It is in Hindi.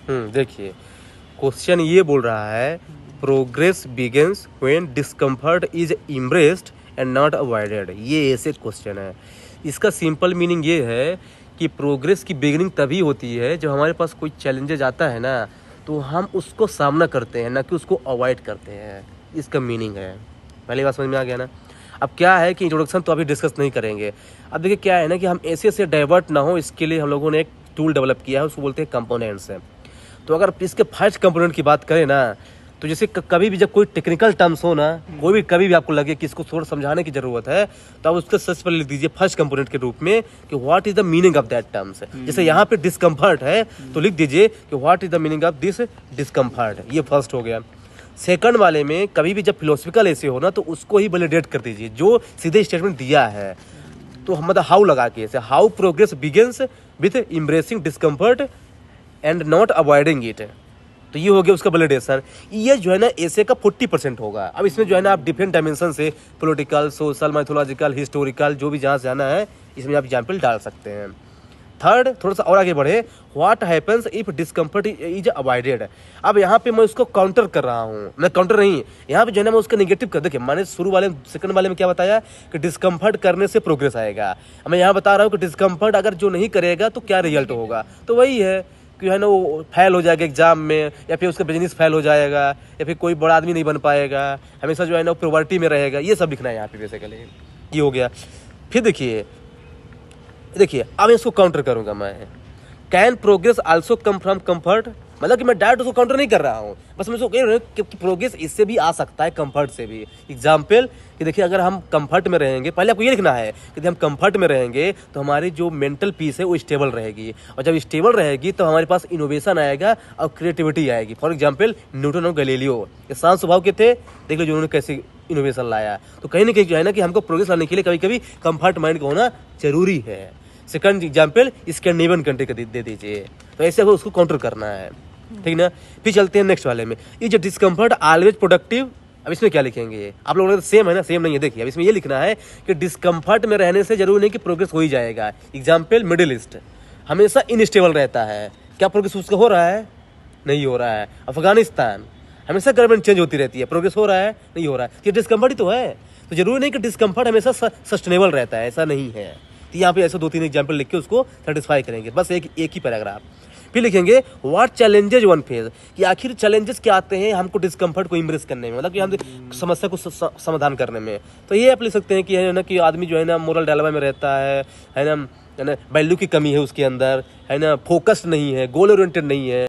देखिए क्वेश्चन ये बोल रहा है progress begins when discomfort is इम्ब्रेस्ड and not avoided. ये ऐसे क्वेश्चन है। इसका सिंपल मीनिंग ये है कि प्रोग्रेस की बिगिनिंग तभी होती है जब हमारे पास कोई चैलेंजेज आता है ना, तो हम उसको सामना करते हैं, ना कि उसको अवॉइड करते हैं। इसका मीनिंग है। पहली बात समझ में आ गया ना। अब क्या है कि इंट्रोडक्शन तो अभी डिस्कस नहीं करेंगे। अब देखिए क्या है ना कि हम ऐसे डाइवर्ट ना हो, इसके लिए हम लोगों ने एक टूल डेवलप किया है, उसको बोलते हैं कंपोनेंट्स है। तो अगर इसके फर्स्ट कंपोनेंट की बात करें ना, तो जैसे कभी भी जब कोई टेक्निकल टर्म्स हो ना, कभी भी आपको लगे कि इसको थोड़ा समझाने की जरूरत है, तो आप उसको सबसे पहले लिख दीजिए फर्स्ट कंपोनेंट के रूप में कि what is the meaning of that terms. जैसे यहाँ पे डिस्कम्फर्ट है तो लिख दीजिए कि what is the meaning of this discomfort. ये फर्स्ट हो गया। सेकंड वाले में कभी भी जब फिलोसफिकल ऐसे हो ना, तो उसको ही वैलिडेट कर दीजिए जो सीधे स्टेटमेंट दिया है। तो हम मतलब हाउ लगा के, ऐसे how progress begins with embracing discomfort and not avoiding it. तो ये हो गया उसका वैलिडेशन। ये जो है ना ऐसे का 40% होगा। अब इसमें जो है ना आप डिफरेंट डायमेंशन से पॉलिटिकल, सोशल, मैथोलॉजिकल, हिस्टोरिकल, जो भी जहाँ से जाना है इसमें आप एग्जाम्पल डाल सकते हैं। थर्ड, थोड़ा सा और आगे बढ़े, what happens if discomfort is avoided. अब यहाँ पे मैं उसको काउंटर कर रहा हूँ, मैं काउंटर नहीं, यहाँ पे जो है ना मैं उसका नेगेटिव कर, देखिए मैंने शुरू वाले सेकंड वाले में क्या बताया कि डिस्कम्फर्ट करने से प्रोग्रेस आएगा। मैं यहाँ बता रहा हूँ कि डिस्कम्फर्ट अगर जो नहीं करेगा तो क्या रिजल्ट होगा। तो वही है कि है ना वो फेल हो जाएगा एग्जाम में, या फिर उसका बिजनेस फेल हो जाएगा, या फिर कोई बड़ा आदमी नहीं बन पाएगा, हमेशा जो है ना पॉवर्टी में रहेगा। ये सब लिखना है यहाँ पे बेसिकली। ये हो गया। फिर देखिए अब इसको काउंटर करूंगा मैं। Can progress also come from comfort, मतलब कि मैं डायरेक्ट उसको काउंटर नहीं कर रहा हूँ, बस मैं उसको कह रहा हूँ कि प्रोग्रेस इससे भी आ सकता है, कंफर्ट से भी। एग्जाम्पल कि देखिए अगर हम कंफर्ट में रहेंगे, पहले आपको ये लिखना है कि हम कंफर्ट में रहेंगे तो हमारी जो मेंटल पीस है वो स्टेबल रहेगी, और जब स्टेबल रहेगी तो हमारे पास इनोवेशन आएगा और क्रिएटिविटी आएगी। फॉर एग्जाम्पल न्यूटन और गैलीलियो, ये शांत स्वभाव के थे, देख लो जो उन्होंने कैसे इनोवेशन लाया। तो कहीं ना कहीं जो है ना कि हमको प्रोग्रेस लाने के लिए कभी कभी कंफर्ट माइंड का होना जरूरी है। सेकंड एग्जाम्पल स्कैंडिनेवियन कंट्री का दे दीजिए। तो ऐसे उसको काउंटर करना है, ठीक ना। फिर चलते हैं नेक्स्ट वाले में, इज डिस्कम्फर्ट ऑलवेज प्रोडक्टिव। अब इसमें क्या लिखेंगे आप लोगों ने, सेम है ना, सेम नहीं है। देखिए अब इसमें ये लिखना है कि डिस्कम्फर्ट में रहने से जरूरी नहीं कि प्रोग्रेस हो ही जाएगा। एग्जाम्पल मिडिल ईस्ट हमेशा इनस्टेबल रहता है, क्या प्रोग्रेस उसका हो रहा है? नहीं हो रहा है। अफगानिस्तान हमेशा गवर्नमेंट चेंज होती रहती है, प्रोग्रेस हो रहा है? नहीं हो रहा है। ये डिस्कम्फर्ट ही तो है। तो जरूरी नहीं कि डिस्कम्फर्ट हमेशा सस्टेनेबल रहता है, ऐसा नहीं है। तो यहाँ पे ऐसे 2-3 एग्जाम्पल लिख के उसको सेटिस्फाई करेंगे, बस एक ही पैराग्राफ। फिर लिखेंगे व्हाट चैलेंजेज वन फेज, कि आखिर चैलेंजेस क्या आते हैं हमको डिस्कम्फर्ट को इम्प्रेस करने में, मतलब कि हम समस्या को समाधान करने में। तो ये आप लिख सकते हैं कि है ना कि आदमी जो है ना मोरल डायलेमा में रहता है ना, वैल्यू की कमी है उसके अंदर, है ना, फोकस्ड नहीं है, गोल ओरिएंटेड नहीं है।